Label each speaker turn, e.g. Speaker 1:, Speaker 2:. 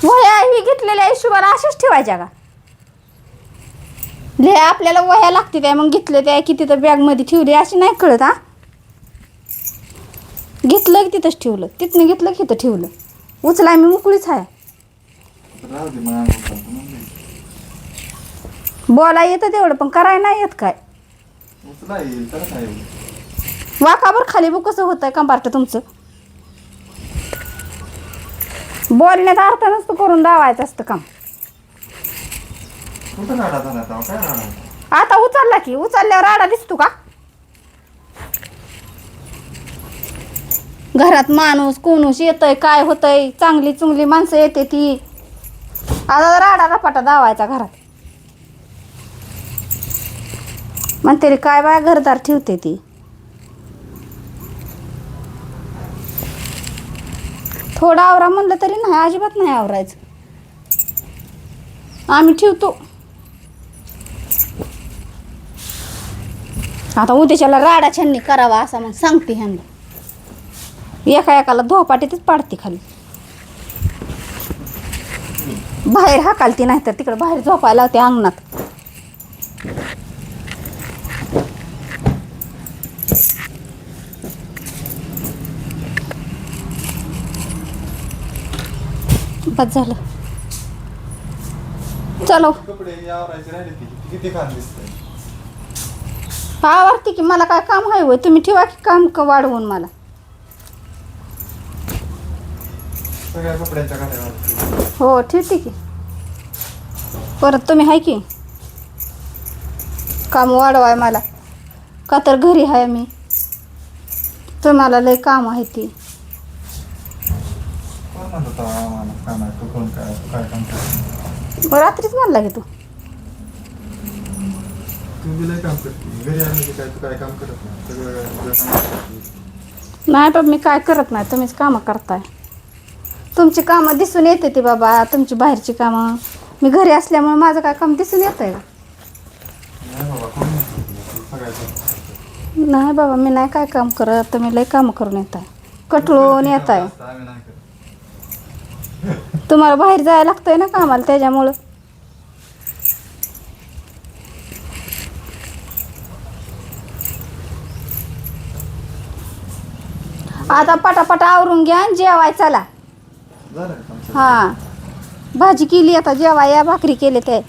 Speaker 1: वह्या ही घेतलेल्या हिशोबाला अशाच ठेवायच्या का? ले आपल्याला वह्या लागते त्या, मग घेतले त्या किती तर बॅगमध्ये ठेवली अशी नाही कळत. हा, घेतलं की तिथंच ठेवलं, तिथनं घेतलं की तिथं ठेवलं. उचलाय मी मोकळीच आहे. बोला येतं तेवढं, पण कराय नाही येत काय. वाकाबर खाली बघ कसं होतंय कंपार्ट तुमचं. बोलण्यात अर्थ नसतं, करून दावायचं असतं काम. आता उचलला की, उचलल्यावर राडा दिसतो का? घरात माणूस कोणूस येतय, काय होतंय, चांगली चुंगली माणसं येते ती. आता राडा रपाटा दावायचा घरात. म्हणते काय बाय घरदार ठेवते ती. थोडं आवरा म्हणलं तरी नाही, अजिबात नाही आवरायचं. आम्ही ठेवतो. आता उद्याच्याला राडा छन्नी करावा असं मग सांगते ह्यांना. एका एकाला धोपाटीतच पाडते खाली. बाहेर हाकालती नाही तर तिकडे बाहेर झोपायला होते अंगणात. बस झालं, चलो आवडते की. मला काय काम आहे होय? तुम्ही ठेवा की काम वाढवून मला. हो ठेवते की, परत तुम्ही आहे की काम वाढवाय मला का? तर घरी आहे मी, तुम्हाला लय काम आहे ती. रात्रीच म्हणला की तू नाही बाबा, मी काय करत नाही, तुम्हीच कामं करताय. तुमची कामं दिसून येते ती बाबा, तुमची बाहेरची कामं. मी घरी असल्यामुळे माझं काय काम दिसून येत आहे का? नाही बाबा, मी नाही काय काम करत, तुम्ही लय कामं करून येत आहे, कटळून येत आहे. तुम्हाला बाहेर जायला लागतंय ना कामाला, त्याच्यामुळं. आता पटापटा आवरून घ्या आणि जेवाय चला. हा, भाजी केली आता, जेवाय या, भाकरी केले ते.